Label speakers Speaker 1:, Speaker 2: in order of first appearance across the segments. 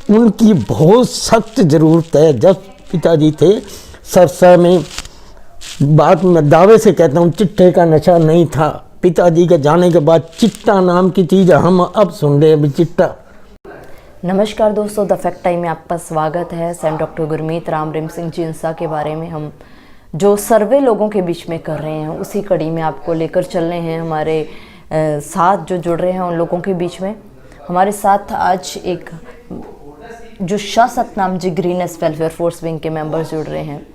Speaker 1: उनकी बहुत सख्त ज़रूरत है। जब पिताजी थे सरसा में, बात मैं दावे से कहता हूँ, चिट्टे का नशा नहीं था। पिताजी के जाने के बाद चिट्टा नाम की चीज़ हम अब सुन रहे हैं, अभी चिट्टा।
Speaker 2: नमस्कार दोस्तों, द फैक्ट टाइम में आपका स्वागत है। सेंट डॉक्टर गुरमीत राम रहीम सिंह जिंसा के बारे में हम जो सर्वे लोगों के बीच में कर रहे हैं, उसी कड़ी में आपको लेकर चल रहे हैं। हमारे साथ जो जुड़ रहे हैं उन लोगों के बीच में हमारे साथ आज एक जो Shah Satnam ji greenish welfare force wing के मेंबर्स जुड़ रहे हैं।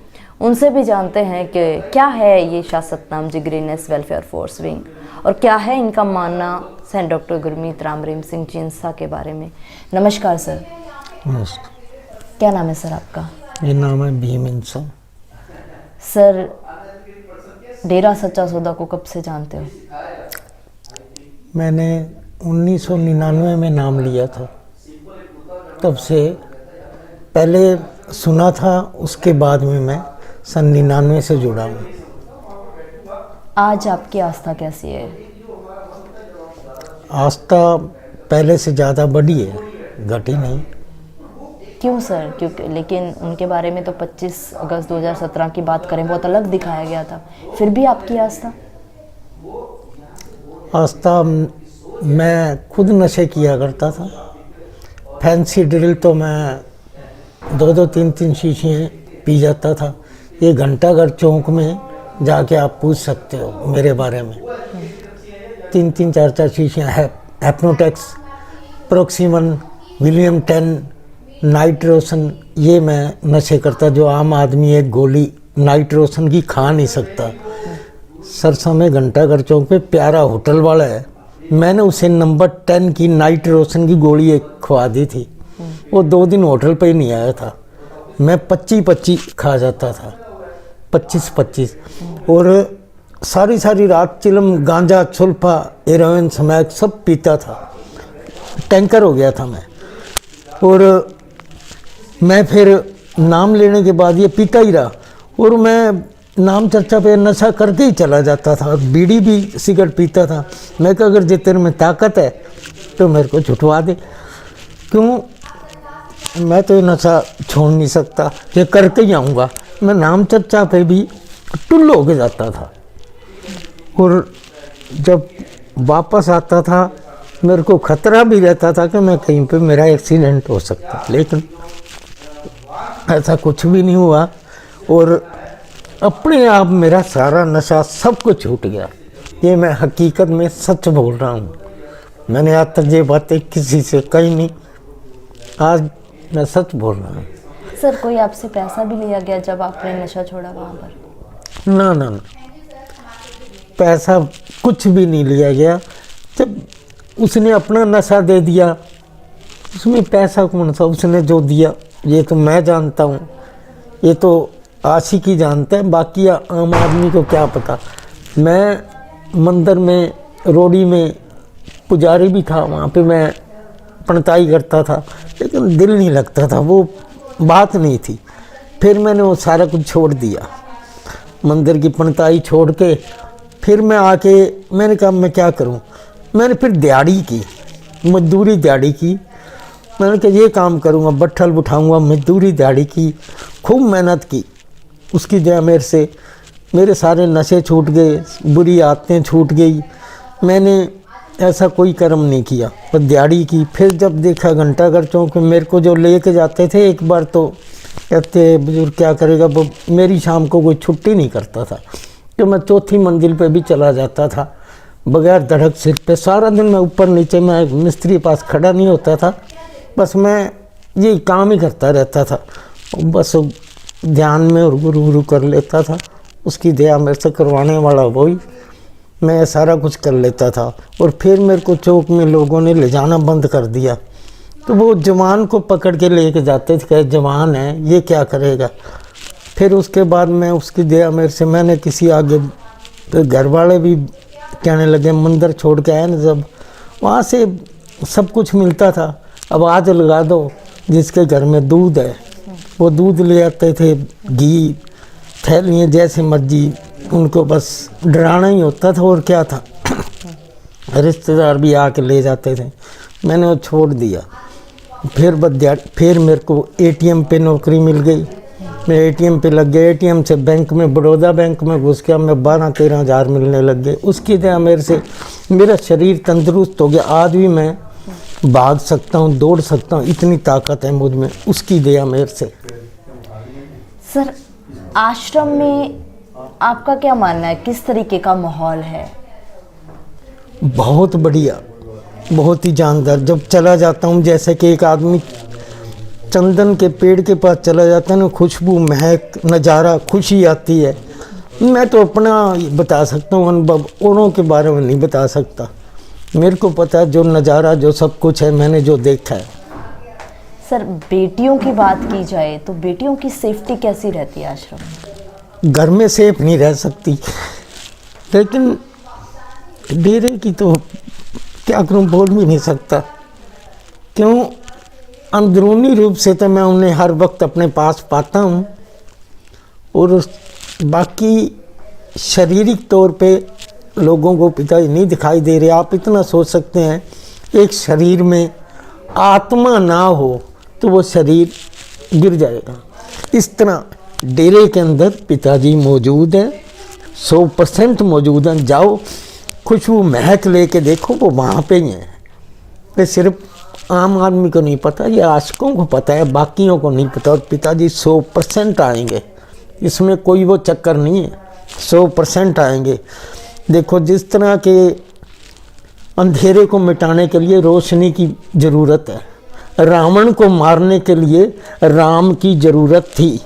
Speaker 2: उनसे भी जानते हैं कि क्या है ये Shah Satnam ji greenish welfare force wing और क्या है इनका मानना सेंट डॉक्टर गुरमीत राम रहीम सिंह जिंसा के बारे में। नमस्कार सर।
Speaker 1: नमस्कार।
Speaker 2: क्या नाम है सर आपका?
Speaker 1: ये नाम है भीम इंसान।
Speaker 2: सर, डेरा सच्चा सौदा को कब से जानते हो?
Speaker 1: मैंने 1999 में नाम लिया था, तब से पहले सुना था, उसके बाद में मैं सन 99 से जुड़ा हूँ।
Speaker 2: आज आपकी आस्था कैसी है?
Speaker 1: आस्था पहले से ज़्यादा बढ़ी है, घटी नहीं।
Speaker 2: क्यों सर? क्योंकि लेकिन उनके बारे में तो 25 अगस्त 2017 की बात करें, बहुत अलग दिखाया गया था। फिर भी आपकी आस्था?
Speaker 1: आस्था, मैं खुद नशे किया करता था। फैंसी ड्रिल तो मैं 2-2, 3-3 शीशियाँ पी जाता था। ये घंटाघर चौक में जाके आप पूछ सकते हो मेरे बारे में। 3-3, 4-4 शीशियाँ हैप्नोटेक्स, प्रोक्सीमन, विलियम 10, नाइट्रोसन, ये मैं नशे करता। जो आम आदमी एक गोली नाइट्रोसन की खा नहीं सकता। सरसा में घंटाघर चौक पे प्यारा होटल वाला है, मैंने उसे नंबर 10 की नाइट्रोसन की गोली एक खवा दी थी। वो 2 दिन होटल पे ही नहीं आया था। मैं 25-25 खा जाता था, 25-25, और सारी रात चिलम, गांजा, सुल्फा, हेरोइन, स्मैक सब पीता था। टैंकर हो गया था मैं। और मैं फिर नाम लेने के बाद ये पीता ही रहा, और मैं नाम चर्चा पे नशा करके ही चला जाता था। और बीड़ी भी, सिगरेट पीता था। मैं कहा अगर तेरे में ताकत है तो मेरे को छुटवा दे, क्यों, मैं तो ये नशा छोड़ नहीं सकता, ये करके ही आऊँगा। मैं नाम चर्चा पे भी टुल्ल हो के जाता था। और जब वापस आता था मेरे को खतरा भी रहता था कि मैं कहीं पे मेरा एक्सीडेंट हो सकता, लेकिन ऐसा कुछ भी नहीं हुआ। और अपने आप मेरा सारा नशा सब कुछ छूट गया। ये मैं हकीकत में सच बोल रहा हूँ। मैंने आज तक ये बातें किसी से कही नहीं, आज मैं सच बोल रहा हूँ।
Speaker 2: सर, कोई आपसे पैसा भी लिया गया जब आपने नशा छोड़ा वहाँ पर?
Speaker 1: ना, पैसा कुछ भी नहीं लिया गया। जब उसने अपना नशा दे दिया, उसमें पैसा कौन सा, उसने जो दिया ये तो मैं जानता हूँ, ये तो आशिक ही जानते हैं, बाकी आम आदमी को क्या पता। मैं मंदिर में, रोड़ी में पुजारी भी था, वहाँ पे मैं पंताई करता था, लेकिन दिल नहीं लगता था, वो बात नहीं थी। फिर मैंने वो सारा कुछ छोड़ दिया, मंदिर की पंताई छोड़ के फिर मैं आके मैंने कहा मैं क्या करूं। मैंने फिर दिहाड़ी की, मजदूरी दिहाड़ी की। मैंने कहा ये काम करूंगा, बट्ठल उठाऊंगा, मजदूरी दिहाड़ी की, खूब मेहनत की। उसकी वजह मेरे से मेरे सारे नशे छूट गए, बुरी आदतें छूट गई। मैंने ऐसा कोई कर्म नहीं किया, पर दिहाड़ी की। फिर जब देखा घंटाघर चौक में मेरे को जो लेके जाते थे, एक बार तो कहते बुजुर्ग क्या करेगा, वो मेरी शाम को कोई छुट्टी नहीं करता था, तो मैं 4थी मंजिल पे भी चला जाता था बगैर धड़क सिर पे। सारा दिन मैं ऊपर नीचे, मैं मिस्त्री के पास खड़ा नहीं होता था, बस मैं ये काम ही करता रहता था। बस ध्यान में और गुरु कर लेता था। उसकी दया मेरे से करवाने वाला वही, मैं सारा कुछ कर लेता था। और फिर मेरे को चौक में लोगों ने ले जाना बंद कर दिया, तो वो जवान को पकड़ के लेके जाते थे, कहे जवान है ये क्या करेगा। फिर उसके बाद मैं, उसकी दया मेरे से, मैंने किसी आगे, तो घर वाले भी कहने लगे, मंदिर छोड़ के आए ना जब, वहाँ से सब कुछ मिलता था। अब आज लगा दो, जिसके घर में दूध है वो दूध ले आते थे, घी, थैलियाँ, जैसे मर्जी, उनको बस डराना ही होता था, और क्या था। रिश्तेदार भी आके ले जाते थे, मैंने वो छोड़ दिया। फिर मेरे को एटीएम पे नौकरी मिल गई, मैं एटीएम पे लग गया। एटीएम से बैंक में, बड़ौदा बैंक में घुस गया, मैं 12-13 हज़ार मिलने लग गए। उसकी वजह मेरे से मेरा शरीर तंदुरुस्त हो गया, आज भी मैं भाग सकता हूँ, दौड़ सकता हूँ, इतनी ताकत है मुझ में, उसकी दया मेरे से।
Speaker 2: सर, आश्रम में आपका क्या मानना है, किस तरीके का माहौल है?
Speaker 1: बहुत बढ़िया, बहुत ही जानदार। जब चला जाता हूँ, जैसे कि एक आदमी चंदन के पेड़ के पास चला जाता है ना, खुशबू, महक, नज़ारा, खुशी आती है। मैं तो अपना बता सकता हूँ अनुभव, औरों के बारे में नहीं बता सकता। मेरे को पता है जो नज़ारा, जो सब कुछ है, मैंने जो देखा है।
Speaker 2: सर, बेटियों की बात की जाए तो बेटियों की सेफ्टी कैसी रहती है आश्रम में?
Speaker 1: घर में सेफ नहीं रह सकती, लेकिन डेरे की तो क्या करूं, बोल भी नहीं सकता। क्यों, अंदरूनी रूप से तो मैं उन्हें हर वक्त अपने पास पाता हूं, और बाकी शारीरिक तौर पे लोगों को पिताजी नहीं दिखाई दे रहे। आप इतना सोच सकते हैं, एक शरीर में आत्मा ना हो तो वो शरीर गिर जाएगा। इस तरह डेरे के अंदर पिताजी मौजूद है, 100% मौजूद हैं। जाओ, खुशबू, महक लेके देखो, वो वहाँ पे ही हैं। ये सिर्फ आम आदमी को नहीं पता, ये आशिकों को पता है, बाकियों को नहीं पता। और पिताजी 100% आएंगे, इसमें कोई वो चक्कर नहीं है, 100% आएंगे। देखो, जिस तरह के अंधेरे को मिटाने के लिए रोशनी की ज़रूरत है, रावण को मारने के लिए राम की ज़रूरत थी।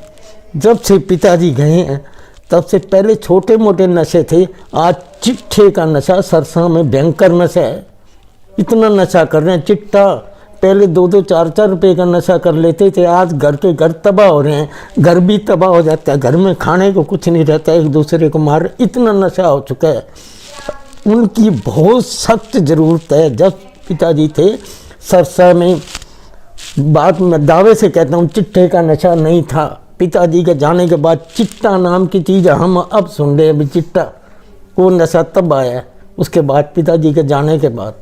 Speaker 1: जब से पिताजी गए हैं तब से पहले छोटे मोटे नशे थे, आज चिट्ठे का नशा सरसा में भयंकर नशा है। इतना नशा कर रहे हैं चिट्टा। पहले 2-2, 4-4 रुपए का नशा कर लेते थे, आज घर के घर तबाह हो रहे हैं। घर भी तबाह हो जाता है, घर में खाने को कुछ नहीं रहता, एक दूसरे को मार, इतना नशा हो चुका है। उनकी बहुत सख्त ज़रूरत है। जब पिताजी थे सरसा में, बात मैं दावे से कहता हूँ, चिट्ठे का नशा नहीं था। पिताजी के जाने के बाद चिट्टा नाम की चीज़ हम अब सुन रहे हैं। अभी चिट्टा, वो नशा तब आया है, उसके बाद पिताजी के जाने के बाद।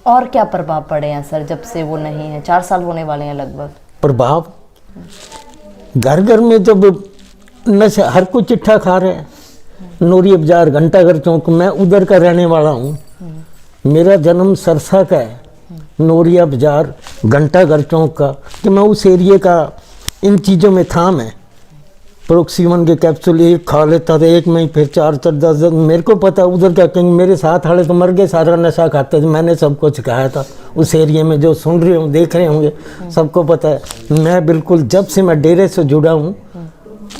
Speaker 2: और क्या प्रभाव पड़े हैं सर, जब से वो नहीं है? 4 साल होने वाले हैं लगभग।
Speaker 1: प्रभाव, घर घर में जब नशा, हर कोई चिट्ठा खा रहे हैं। नूरिया बाजार, घंटाघर चौक, मैं उधर का रहने वाला हूँ। मेरा जन्म सरसा का है, नूरिया बाजार, घंटाघर चौक का, कि मैं उस एरिए का इन चीज़ों में था। मैं प्रोक्सीवन के कैप्सूल एक खा लेता था, एक में ही फिर 4-4, 10-10। मेरे को पता उधर का, कहीं मेरे साथ वाले तो मर गए, सारा नशा खाते थे। मैंने सबको सिखाया था उस एरिए में, जो सुन रहे हों, देख रहे होंगे, सबको पता है। मैं बिल्कुल, जब से मैं डेरे से जुड़ा हूँ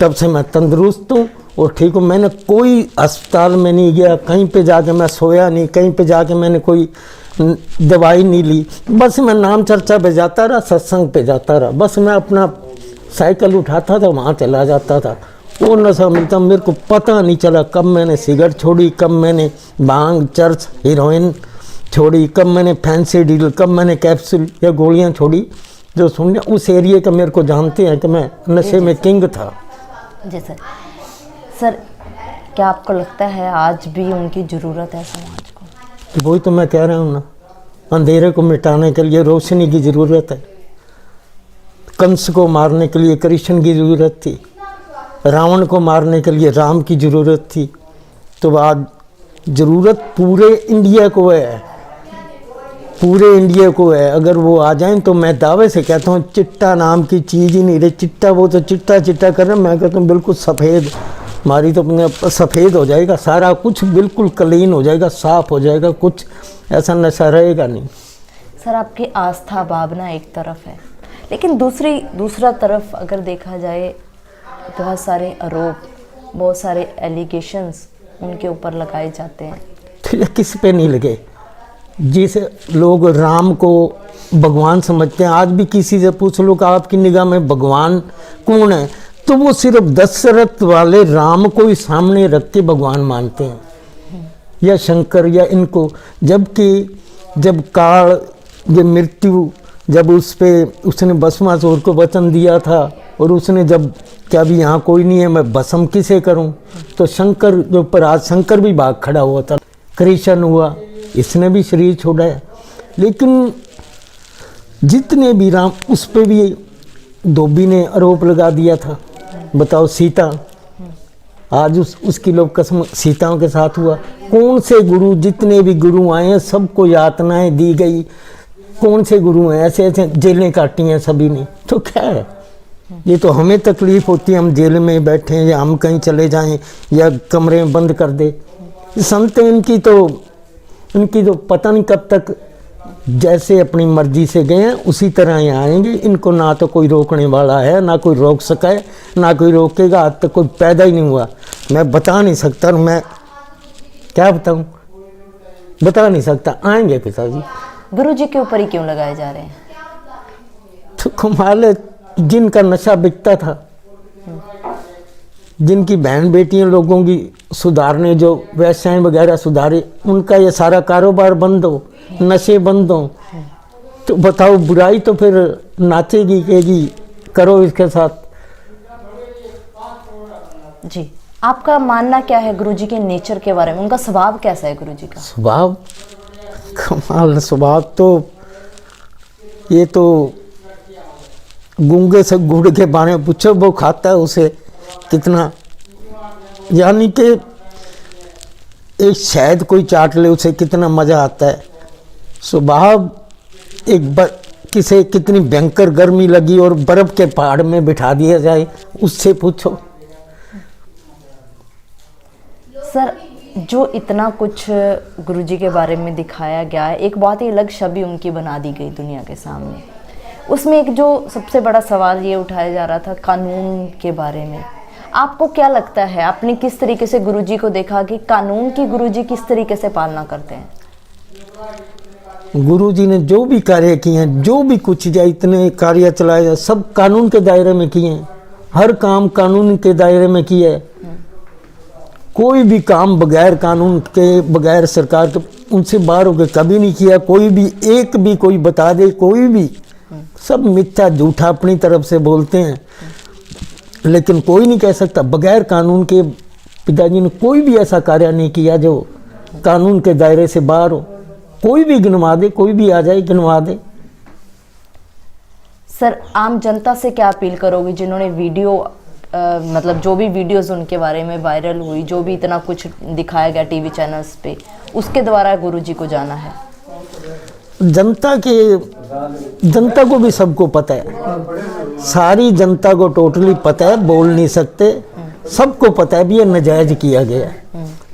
Speaker 1: तब से मैं तंदुरुस्त हूँ और ठीक हूँ। मैंने कोई अस्पताल में नहीं गया, कहीं पे जाके मैं सोया नहीं, कहीं पे जाके मैंने कोई दवाई नहीं ली। बस मैं नाम चर्चा पे जाता रहा, सत्संग पे जाता रहा। बस मैं अपना साइकिल उठाता था, वहाँ चला जाता था। वो नशा मिलता, मेरे को पता नहीं चला कब मैंने सिगरेट छोड़ी, कब मैंने भांग, चर्च, हीरोइन छोड़ी, कब मैंने फैंसी डील, कब मैंने कैप्सूल या गोलियाँ छोड़ी। जो सुनने उस एरिए का मेरे को जानते हैं कि मैं नशे में किंग था।
Speaker 2: जी सर। सर, क्या आपको लगता है आज भी उनकी ज़रूरत है समाज को?
Speaker 1: वही तो मैं कह रहा हूँ ना, अंधेरे को मिटाने के लिए रोशनी की ज़रूरत है। कंस को मारने के लिए कृष्ण की ज़रूरत थी, रावण को मारने के लिए राम की ज़रूरत थी। तो आज ज़रूरत पूरे इंडिया को है, पूरे इंडिया को है। अगर वो आ जाएं तो मैं दावे से कहता हूँ, चिट्टा नाम की चीज़ ही नहीं रही। चिट्टा, वो तो चिट्टा चिट्टा कर रहे हैं, मैं कहता हूँ बिल्कुल सफ़ेद, हमारी तो अपने सफ़ेद हो जाएगा, सारा कुछ बिल्कुल क्लीन हो जाएगा, साफ़ हो जाएगा, कुछ ऐसा नशा रहेगा नहीं।
Speaker 2: सर, आपकी आस्था भावना एक तरफ है, लेकिन दूसरा तरफ अगर देखा जाए, बहुत सारे आरोप, बहुत सारे एलिगेशंस उनके ऊपर लगाए जाते हैं।
Speaker 1: तो किस पे नहीं लगे? जिसे लोग राम को भगवान समझते हैं, आज भी किसी से पूछ लो कि आपकी निगाह में भगवान कौन है, तो वो सिर्फ दशरथ वाले राम को ही सामने रख के भगवान मानते हैं, या शंकर या इनको। जबकि जब काल, ये मृत्यु, जब उस पे उसने भस्मासुर को वचन दिया था, और उसने जब क्या भी यहाँ कोई नहीं है, मैं भस्म किसे करूं, तो शंकर जो पर आज शंकर भी भाग खड़ा हुआ था, कृष्ण हुआ, इसने भी शरीर छोड़ा है। लेकिन जितने भी राम, उस पर भी धोबी ने आरोप लगा दिया था। बताओ, सीता आज उसकी लोग कसम सीताओं के साथ हुआ। कौन से गुरु, जितने भी गुरु आए हैं सबको यातनाएं दी गई। कौन से गुरु हैं ऐसे ऐसे जेलें काटी हैं सभी ने, तो क्या है, ये तो हमें तकलीफ होती है, हम जेल में बैठे हैं या हम कहीं चले जाएं या कमरे में बंद कर दे। संत इनकी तो पता नहीं कब तक जैसे अपनी मर्जी से गए हैं उसी तरह ही आएंगे। इनको ना तो कोई रोकने वाला है, ना कोई रोक सका है, ना कोई रोकेगा। आज तक कोई पैदा ही नहीं हुआ। मैं बता नहीं सकता, मैं क्या बताऊं, बता नहीं सकता। आएंगे पिताजी।
Speaker 2: गुरु जी के ऊपर ही क्यों लगाए जा रहे हैं?
Speaker 1: तो कमाल है, जिनका नशा बिकता था, जिनकी बहन बेटियां लोगों की सुधारने, जो व्यवसाय वगैरह सुधारे, उनका ये सारा कारोबार बंद हो, नशे बंद हो, तो बताओ बुराई तो फिर नाचेगी, कहेगी करो इसके साथ।
Speaker 2: जी, आपका मानना क्या है गुरु जी के नेचर के बारे में? उनका स्वभाव कैसा है गुरु जी का?
Speaker 1: स्वभाव कमाल स्वभाव, तो ये तो गूंगे से गुड़ के बारे में पूछो, वो खाता है उसे कितना, यानी कि एक शहद कोई चाट ले उसे कितना मज़ा आता है। स्वभाव किसे कितनी भयंकर गर्मी लगी और बर्फ़ के पहाड़ में बिठा दिया जाए, उससे पूछो।
Speaker 2: सर, जो इतना कुछ गुरु जी के बारे में दिखाया गया है, एक बहुत ही अलग छवि उनकी बना दी गई दुनिया के सामने। उसमें एक जो सबसे बड़ा सवाल ये उठाया जा रहा था कानून के बारे में। आपको क्या लगता है, आपने किस तरीके से गुरु जी को देखा कि कानून की गुरु जी किस तरीके से पालना करते हैं?
Speaker 1: गुरु जी ने जो भी कार्य किए हैं, जो भी कुछ या इतने कार्य चलाए जाए, सब कानून के दायरे में किए हैं। हर काम कानून के दायरे में किया है। कोई भी काम बगैर कानून के, बगैर सरकार के, उनसे बाहर होकर कभी नहीं किया। कोई भी एक भी कोई बता दे, कोई भी, सब मिथ्या झूठा अपनी तरफ से बोलते हैं, लेकिन कोई नहीं कह सकता बगैर कानून के। पिताजी ने कोई भी ऐसा कार्य नहीं किया जो कानून के दायरे से बाहर हो। कोई भी गिनवा दे, कोई भी आ जाए गिनवा दे।
Speaker 2: सर, आम जनता से क्या अपील करोगे जिन्होंने वीडियो मतलब जो भी वीडियोस उनके बारे में वायरल हुई, जो भी इतना कुछ दिखाया गया टीवी चैनल्स पे, उसके द्वारा गुरु जी को जाना है?
Speaker 1: जनता को भी सबको पता है, सारी जनता को टोटली पता है, बोल नहीं सकते। सबको पता है भी ये नाजायज किया गया है,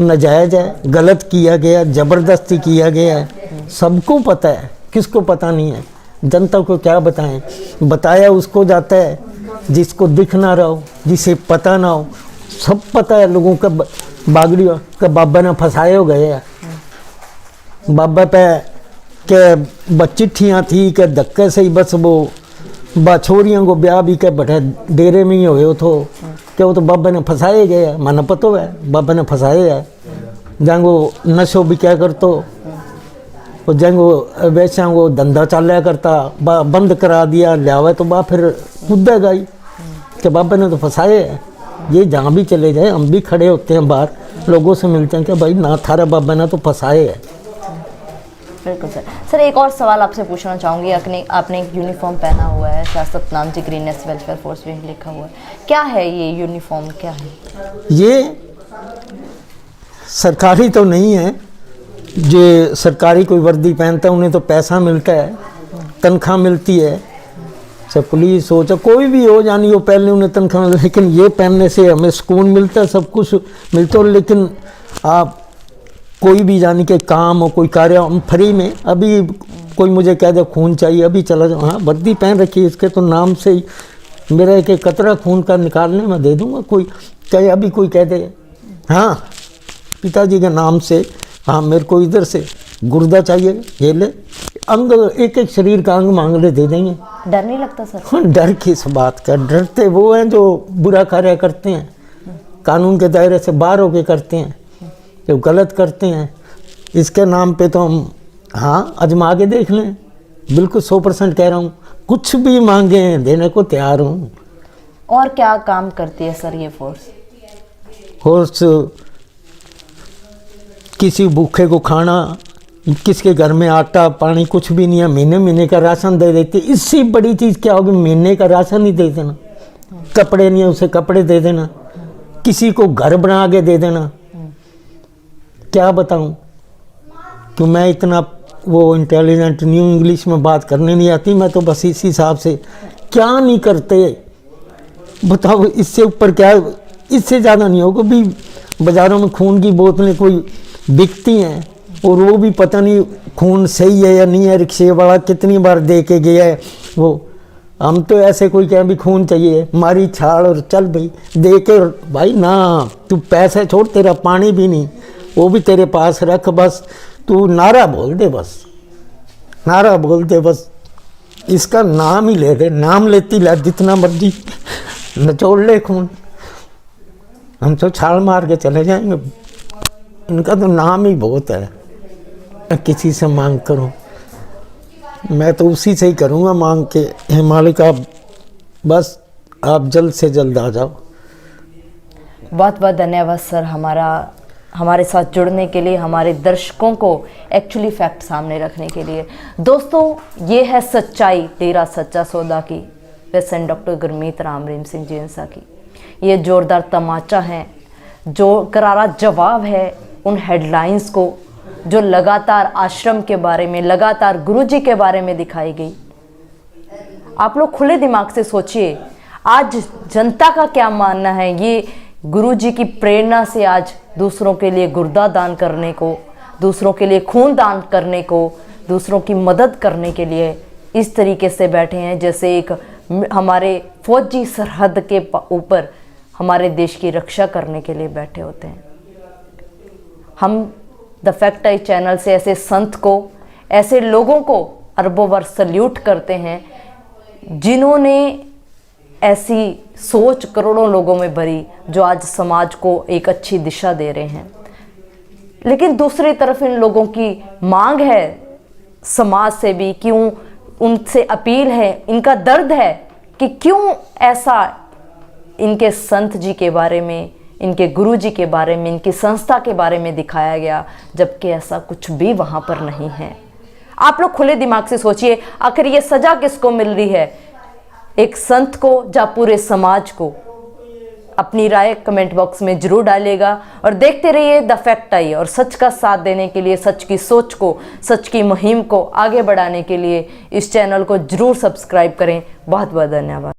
Speaker 1: नाजायज है, गलत किया गया, जबरदस्ती किया गया है। सबको पता है, किसको पता नहीं है? जनता को क्या बताएं? बताया उसको जाता है जिसको दिख ना रहा हो, जिसे पता ना हो। सब पता है लोगों का। बागड़ी का बाबा ने फंसाए हो गए, बाबा पे के चिट्ठियाँ थी के धक्के से ही बस वो छोरियों को ब्याह भी के बैठे डेरे में ही हो तो क्या, वो तो बाबा ने फंसाए गए, माना पतो है बाबा ने फंसाए है। जंगो नशो भी क्या करतो, वो जंगो वैसा वो धंधा चल करता, बंद करा दिया, लियावे तो बा फिर कूदेगा ही कि बाबा ने तो फंसाए है। ये जहाँ भी चले जाए, हम भी खड़े होते हैं बाहर, लोगों से मिलते हैं कि भाई ना थारा बाबा ने तो फंसाए है।
Speaker 2: बिल्कुल सर। सर, एक और सवाल आपसे पूछना चाहूँगी। आपने एक यूनिफॉर्म पहना हुआ है, शाश्वत नाम जी ग्रीनेस वेलफेयर फोर्स भी लिखा हुआ है। क्या है ये यूनिफॉर्म, क्या है
Speaker 1: ये? सरकारी तो नहीं है, जो सरकारी कोई वर्दी पहनता है उन्हें तो पैसा मिलता है, तनख्वाह मिलती है। चाहे पुलिस हो, चाहे कोई भी हो, जानी हो, पहले उन्हें तनख्वाह मिलती है। लेकिन ये पहनने से हमें सुकून मिलता है, सब कुछ मिलता है। लेकिन आप कोई भी जानी के काम हो, कोई कार्य हम फ्री में, अभी कोई मुझे कह दे खून चाहिए, अभी चला जाओ, हाँ वर्दी पहन रखी है, इसके तो नाम से ही मेरा एक कतरा खून का निकालने में दे दूंगा। कोई चाहे अभी कोई कह दे हाँ पिताजी के नाम से, हाँ मेरे को इधर से गुर्दा चाहिए, ये ले, अंग एक एक शरीर का अंग मांग ले, दे देंगे।
Speaker 2: डर नहीं लगता सर?
Speaker 1: डर किस बात का? डरते वो हैं जो बुरा कार्य करते हैं, कानून के दायरे से बाहर होके करते हैं, जो गलत करते हैं। इसके नाम पे तो हम हाँ आजमा के देख लें, बिल्कुल 100% कह रहा हूँ, कुछ भी मांगे देने को तैयार हूँ।
Speaker 2: और क्या काम करती है सर ये फोर्स?
Speaker 1: फोर्स किसी भूखे को खाना, किसके घर में आटा पानी कुछ भी नहीं है, महीने महीने का राशन दे देती है। इससे बड़ी चीज़ क्या होगी, महीने का राशन ही दे देना। कपड़े नहीं है उसे कपड़े दे देना, किसी को घर बना के दे देना। क्या बताऊं कि मैं इतना वो इंटेलिजेंट नहीं हूँ, इंग्लिश में बात करने नहीं आती, मैं तो बस इस हिसाब से क्या नहीं करते बताओ। इससे ऊपर क्या, इससे ज़्यादा नहीं होगा। भी बाज़ारों में खून की बोतलें कोई बिकती हैं और वो भी पता नहीं खून सही है या नहीं है, रिक्शे वाला कितनी बार दे के गया है वो। हम तो ऐसे कोई कहें भी खून चाहिए, मारी छाड़ और चल भाई दे के। भाई ना, तू पैसे छोड़, तेरा पानी भी नहीं वो भी तेरे पास रख, बस तू नारा बोल दे, बस नारा बोल दे, बस इसका नाम ही ले दे। नाम लेती ला जितना मर्जी नचोड़ ले खून, हम तो छाल मार के चले जाएंगे। इनका तो नाम ही बहुत है। मैं किसी से मांग करूं, मैं तो उसी से ही करूंगा मांग के, हिमालय का बस आप जल्द से जल्द आ जाओ।
Speaker 2: बहुत बहुत धन्यवाद सर हमारे साथ जुड़ने के लिए, हमारे दर्शकों को एक्चुअली फैक्ट सामने रखने के लिए। दोस्तों, ये है सच्चाई तेरा सच्चा सौदा की, पेशेंट डॉक्टर गुरमीत राम रहीम सिंह जींसा की। ये जोरदार तमाचा है, जो करारा जवाब है उन हेडलाइंस को जो लगातार आश्रम के बारे में, लगातार गुरुजी के बारे में दिखाई गई। आप लोग खुले दिमाग से सोचिए, आज जनता का क्या मानना है। ये गुरुजी की प्रेरणा से आज दूसरों के लिए गुर्दा दान करने को, दूसरों के लिए खून दान करने को, दूसरों की मदद करने के लिए इस तरीके से बैठे हैं जैसे एक हमारे फौजी सरहद के ऊपर हमारे देश की रक्षा करने के लिए बैठे होते हैं। हम द फैक्ट आई चैनल से ऐसे संत को, ऐसे लोगों को अरबों बार सल्यूट करते हैं जिन्होंने ऐसी सोच करोड़ों लोगों में भरी, जो आज समाज को एक अच्छी दिशा दे रहे हैं। लेकिन दूसरी तरफ इन लोगों की मांग है समाज से भी, क्यों उनसे अपील है, इनका दर्द है कि क्यों ऐसा इनके संत जी के बारे में, इनके गुरु जी के बारे में, इनकी संस्था के बारे में दिखाया गया, जबकि ऐसा कुछ भी वहाँ पर नहीं है। आप लोग खुले दिमाग से सोचिए, आखिर ये सजा किसको मिल रही है, एक संत को या पूरे समाज को? अपनी राय कमेंट बॉक्स में जरूर डालिएगा और देखते रहिए द फैक्ट आई। और सच का साथ देने के लिए, सच की सोच को, सच की मुहिम को आगे बढ़ाने के लिए इस चैनल को जरूर सब्सक्राइब करें। बहुत बहुत धन्यवाद।